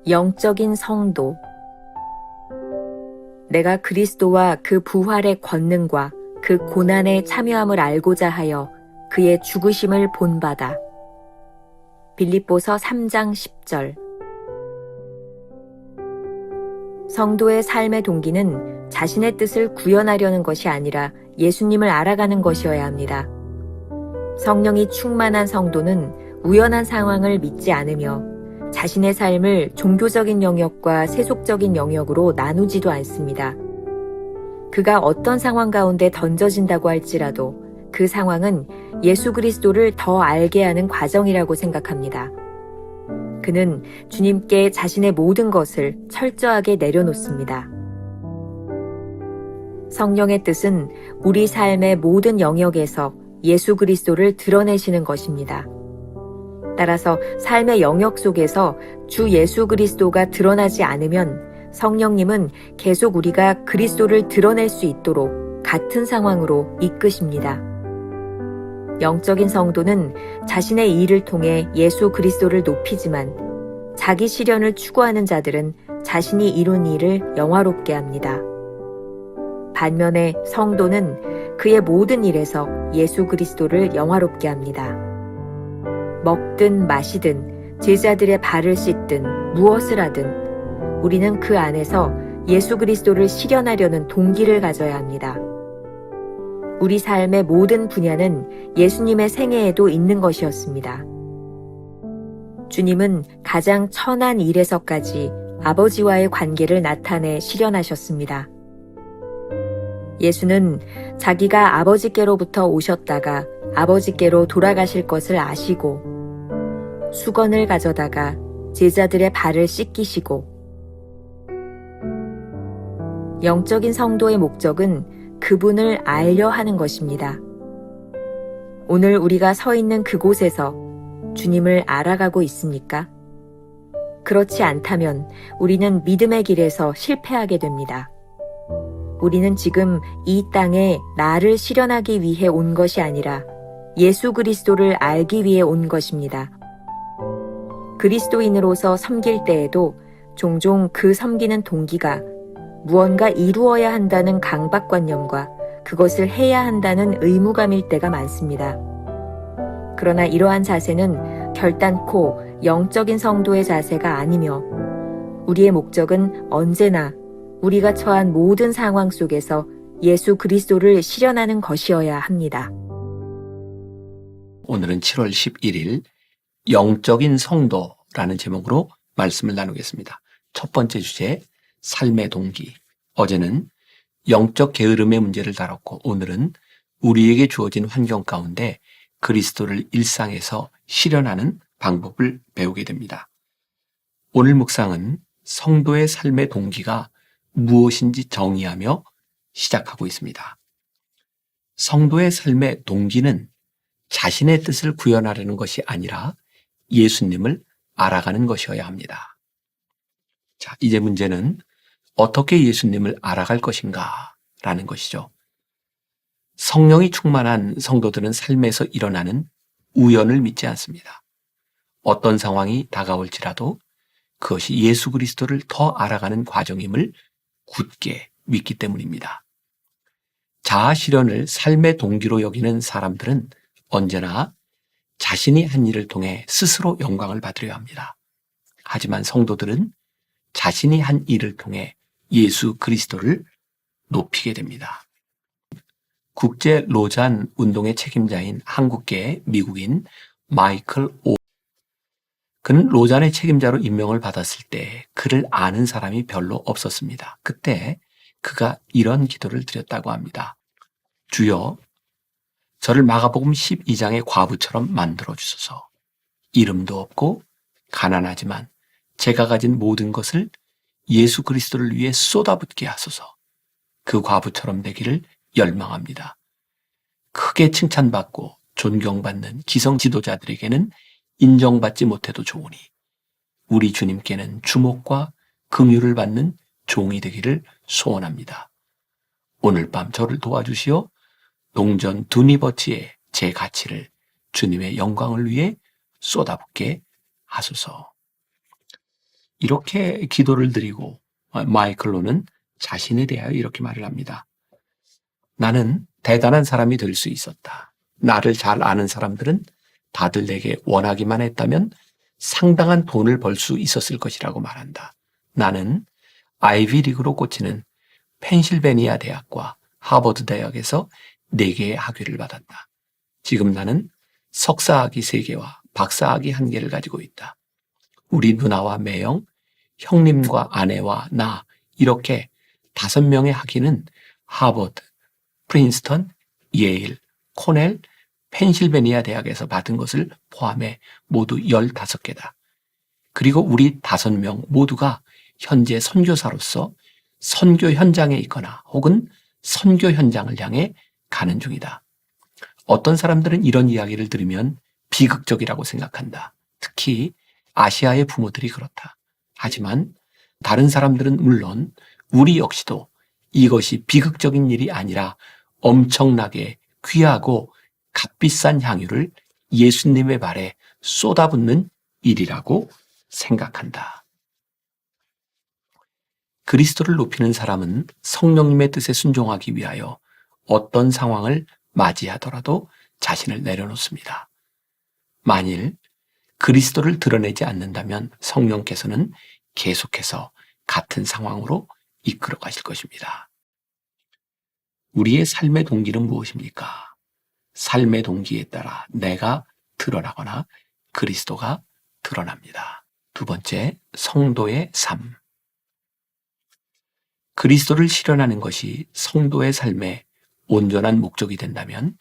영적인 성도. 내가 그리스도와 그 부활의 권능과 그 고난에 참여함을 알고자 하여 그의 죽으심을 본받아. 빌립보서 3장 10절. 성도의 삶의 동기는 자신의 뜻을 구현하려는 것이 아니라 예수님을 알아가는 것이어야 합니다. 성령이 충만한 성도는 우연한 상황을 믿지 않으며 자신의 삶을 종교적인 영역과 세속적인 영역으로 나누지도 않습니다. 그가 어떤 상황 가운데 던져진다고 할지라도 그 상황은 예수 그리스도를 더 알게 하는 과정이라고 생각합니다. 그는 주님께 자신의 모든 것을 철저하게 내려놓습니다. 성령의 뜻은 우리 삶의 모든 영역에서 예수 그리스도를 드러내시는 것입니다. 따라서 삶의 영역 속에서 주 예수 그리스도가 드러나지 않으면 성령님은 계속 우리가 그리스도를 드러낼 수 있도록 같은 상황으로 이끄십니다. 영적인 성도는 자신의 일을 통해 예수 그리스도를 높이지만 자기 실현을 추구하는 자들은 자신이 이룬 일을 영화롭게 합니다. 반면에 성도는 그의 모든 일에서 예수 그리스도를 영화롭게 합니다. 먹든 마시든 제자들의 발을 씻든 무엇을 하든 우리는 그 안에서 예수 그리스도를 실현하려는 동기를 가져야 합니다. 우리 삶의 모든 분야는 예수님의 생애에도 있는 것이었습니다. 주님은 가장 천한 일에서까지 아버지와의 관계를 나타내 실현하셨습니다. 예수는 자기가 아버지께로부터 오셨다가 아버지께로 돌아가실 것을 아시고 수건을 가져다가 제자들의 발을 씻기시고 영적인 성도의 목적은 그분을 알려 하는 것입니다. 오늘 우리가 서 있는 그곳에서 주님을 알아가고 있습니까? 그렇지 않다면 우리는 믿음의 길에서 실패하게 됩니다. 우리는 지금 이 땅에 나를 실현하기 위해 온 것이 아니라 예수 그리스도를 알기 위해 온 것입니다. 그리스도인으로서 섬길 때에도 종종 그 섬기는 동기가 무언가 이루어야 한다는 강박관념과 그것을 해야 한다는 의무감일 때가 많습니다. 그러나 이러한 자세는 결단코 영적인 성도의 자세가 아니며 우리의 목적은 언제나 우리가 처한 모든 상황 속에서 예수 그리스도를 실현하는 것이어야 합니다. 오늘은 7월 11일 영적인 성도라는 제목으로 말씀을 나누겠습니다. 첫 번째 주제, 삶의 동기. 어제는 영적 게으름의 문제를 다뤘고 오늘은 우리에게 주어진 환경 가운데 그리스도를 일상에서 실현하는 방법을 배우게 됩니다. 오늘 묵상은 성도의 삶의 동기가 무엇인지 정의하며 시작하고 있습니다. 성도의 삶의 동기는 자신의 뜻을 구현하려는 것이 아니라 예수님을 알아가는 것이어야 합니다. 자, 이제 문제는 어떻게 예수님을 알아갈 것인가 라는 것이죠. 성령이 충만한 성도들은 삶에서 일어나는 우연을 믿지 않습니다. 어떤 상황이 다가올지라도 그것이 예수 그리스도를 더 알아가는 과정임을 굳게 믿기 때문입니다. 자아 실현을 삶의 동기로 여기는 사람들은 언제나 자신이 한 일을 통해 스스로 영광을 받으려 합니다. 하지만 성도들은 자신이 한 일을 통해 예수 그리스도를 높이게 됩니다. 국제 로잔 운동의 책임자인 한국계 미국인 마이클 오. 그는 로잔의 책임자로 임명을 받았을 때 그를 아는 사람이 별로 없었습니다. 그때 그가 이런 기도를 드렸다고 합니다. 주여, 저를 마가복음 12장의 과부처럼 만들어 주소서. 이름도 없고 가난하지만 제가 가진 모든 것을 예수 그리스도를 위해 쏟아붓게 하소서. 그 과부처럼 되기를 열망합니다. 크게 칭찬받고 존경받는 기성 지도자들에게는 인정받지 못해도 좋으니 우리 주님께는 주목과 긍휼을 받는 종이 되기를 소원합니다. 오늘 밤 저를 도와주시어 동전 두니버치의 제 가치를 주님의 영광을 위해 쏟아붓게 하소서. 이렇게 기도를 드리고 마이클로는 자신에 대하여 이렇게 말을 합니다. 나는 대단한 사람이 될 수 있었다. 나를 잘 아는 사람들은 다들 내게 원하기만 했다면 상당한 돈을 벌 수 있었을 것이라고 말한다. 나는 아이비리그로 꽂히는 펜실베니아 대학과 하버드 대학에서 4개의 학위를 받았다. 지금 나는 석사학위 3개와 박사학위 1개를 가지고 있다. 우리 누나와 매형, 형님과 아내와 나 이렇게 5명의 학위는 하버드, 프린스턴, 예일, 코넬, 펜실베니아 대학에서 받은 것을 포함해 모두 15개다. 그리고 우리 5명 모두가 현재 선교사로서 선교 현장에 있거나 혹은 선교 현장을 향해 가는 중이다. 어떤 사람들은 이런 이야기를 들으면 비극적이라고 생각한다. 특히 아시아의 부모들이 그렇다. 하지만 다른 사람들은 물론 우리 역시도 이것이 비극적인 일이 아니라 엄청나게 귀하고 값비싼 향유를 예수님의 발에 쏟아붓는 일이라고 생각한다. 그리스도를 높이는 사람은 성령님의 뜻에 순종하기 위하여 어떤 상황을 맞이하더라도 자신을 내려놓습니다. 만일 그리스도를 드러내지 않는다면 성령께서는 계속해서 같은 상황으로 이끌어 가실 것입니다. 우리의 삶의 동기는 무엇입니까? 삶의 동기에 따라 내가 드러나거나 그리스도가 드러납니다. 2번째, 성도의 삶. 그리스도를 실현하는 것이 성도의 삶의 온전한 목적이 된다면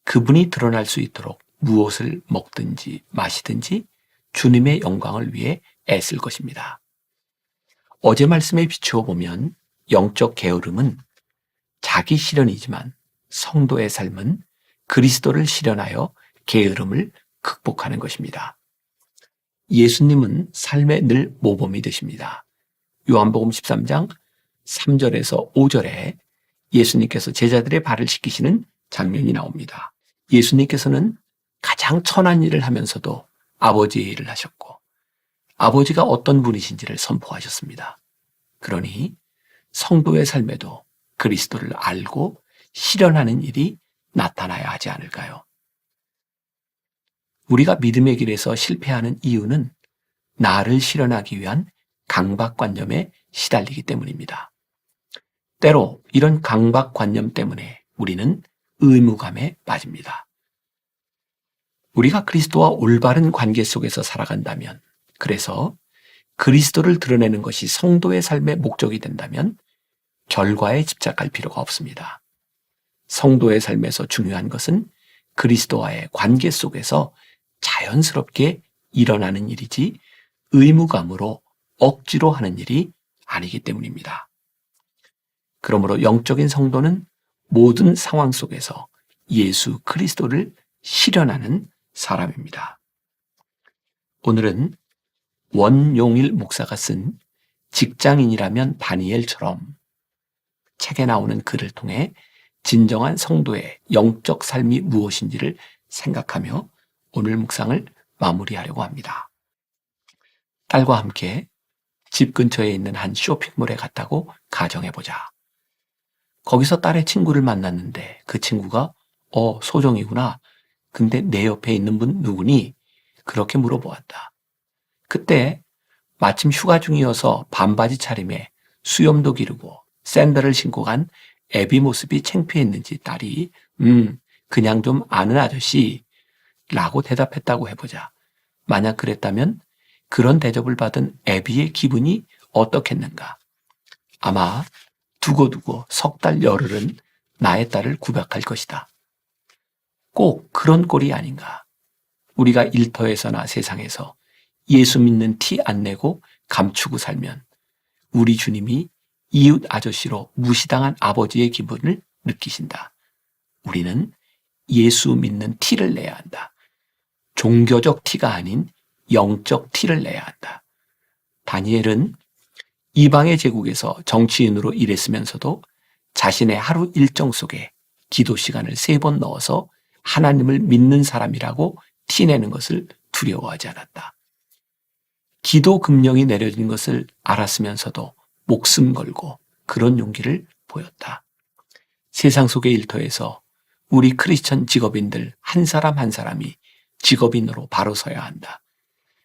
그분이 드러날 수 있도록 무엇을 먹든지 마시든지 주님의 영광을 위해 애쓸 것입니다. 어제 말씀에 비추어 보면 영적 게으름은 자기 실현이지만 성도의 삶은 그리스도를 실현하여 게으름을 극복하는 것입니다. 예수님은 삶의 늘 모범이 되십니다. 요한복음 13장 3절에서 5절에 예수님께서 제자들의 발을 씻기시는 장면이 나옵니다. 예수님께서는 가장 천한 일을 하면서도 아버지의 일을 하셨고 아버지가 어떤 분이신지를 선포하셨습니다. 그러니 성도의 삶에도 그리스도를 알고 실현하는 일이 나타나야 하지 않을까요? 우리가 믿음의 길에서 실패하는 이유는 나를 실현하기 위한 강박관념에 시달리기 때문입니다. 때로 이런 강박관념 때문에 우리는 의무감에 빠집니다. 우리가 그리스도와 올바른 관계 속에서 살아간다면, 그래서 그리스도를 드러내는 것이 성도의 삶의 목적이 된다면 결과에 집착할 필요가 없습니다. 성도의 삶에서 중요한 것은 그리스도와의 관계 속에서 자연스럽게 일어나는 일이지 의무감으로 억지로 하는 일이 아니기 때문입니다. 그러므로 영적인 성도는 모든 상황 속에서 예수 그리스도를 실현하는 사람입니다. 오늘은 원용일 목사가 쓴 직장인이라면 다니엘처럼 책에 나오는 글을 통해 진정한 성도의 영적 삶이 무엇인지를 생각하며 오늘 묵상을 마무리하려고 합니다. 딸과 함께 집 근처에 있는 한 쇼핑몰에 갔다고 가정해보자. 거기서 딸의 친구를 만났는데 그 친구가 소정이구나. 근데 내 옆에 있는 분 누구니? 그렇게 물어보았다. 그때 마침 휴가 중이어서 반바지 차림에 수염도 기르고 샌들을 신고 간 애비 모습이 창피했는지 딸이 그냥 좀 아는 아저씨 라고 대답했다고 해보자. 만약 그랬다면 그런 대접을 받은 애비의 기분이 어떻겠는가? 아마 두고두고 석 달 열흘은 나의 딸을 구박할 것이다. 꼭 그런 꼴이 아닌가? 우리가 일터에서나 세상에서 예수 믿는 티 안 내고 감추고 살면 우리 주님이 이웃 아저씨로 무시당한 아버지의 기분을 느끼신다. 우리는 예수 믿는 티를 내야 한다. 종교적 티가 아닌 영적 티를 내야 한다. 다니엘은 이방의 제국에서 정치인으로 일했으면서도 자신의 하루 일정 속에 기도 시간을 3번 넣어서 하나님을 믿는 사람이라고 티내는 것을 두려워하지 않았다. 기도 금령이 내려진 것을 알았으면서도 목숨 걸고 그런 용기를 보였다. 세상 속의 일터에서 우리 크리스천 직업인들 한 사람 한 사람이 직업인으로 바로 서야 한다.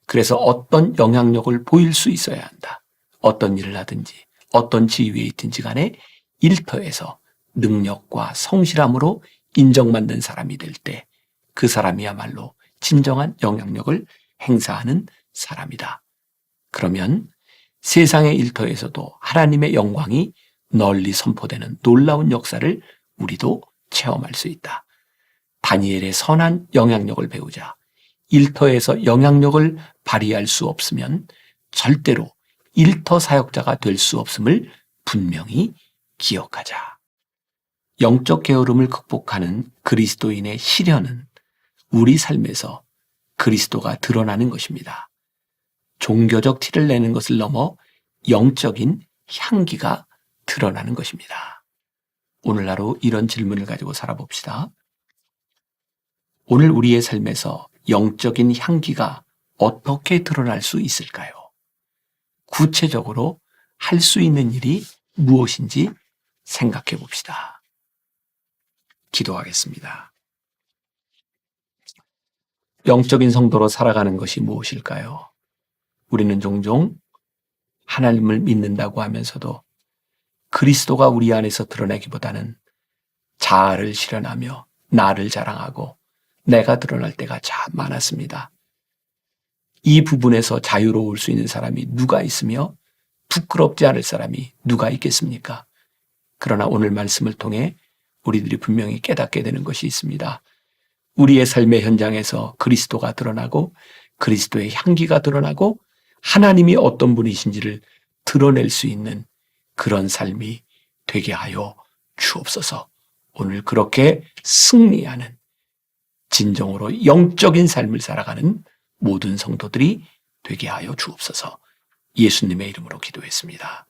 그래서 어떤 영향력을 보일 수 있어야 한다. 어떤 일을 하든지 어떤 지위에 있든지 간에 일터에서 능력과 성실함으로 인정받는 사람이 될 때 그 사람이야말로 진정한 영향력을 행사하는 사람이다. 그러면 세상의 일터에서도 하나님의 영광이 널리 선포되는 놀라운 역사를 우리도 체험할 수 있다. 다니엘의 선한 영향력을 배우자. 일터에서 영향력을 발휘할 수 없으면 절대로 일터 사역자가 될 수 없음을 분명히 기억하자. 영적 게으름을 극복하는 그리스도인의 시련은 우리 삶에서 그리스도가 드러나는 것입니다. 종교적 티를 내는 것을 넘어 영적인 향기가 드러나는 것입니다. 오늘 하루 이런 질문을 가지고 살아봅시다. 오늘 우리의 삶에서 영적인 향기가 어떻게 드러날 수 있을까요? 구체적으로 할 수 있는 일이 무엇인지 생각해 봅시다. 기도하겠습니다. 영적인 성도로 살아가는 것이 무엇일까요? 우리는 종종 하나님을 믿는다고 하면서도 그리스도가 우리 안에서 드러내기보다는 자아를 실현하며 나를 자랑하고 내가 드러날 때가 참 많았습니다. 이 부분에서 자유로울 수 있는 사람이 누가 있으며 부끄럽지 않을 사람이 누가 있겠습니까? 그러나 오늘 말씀을 통해 우리들이 분명히 깨닫게 되는 것이 있습니다. 우리의 삶의 현장에서 그리스도가 드러나고 그리스도의 향기가 드러나고 하나님이 어떤 분이신지를 드러낼 수 있는 그런 삶이 되게 하여 주옵소서. 오늘 그렇게 승리하는 진정으로 영적인 삶을 살아가는 모든 성도들이 되게 하여 주옵소서. 예수님의 이름으로 기도했습니다.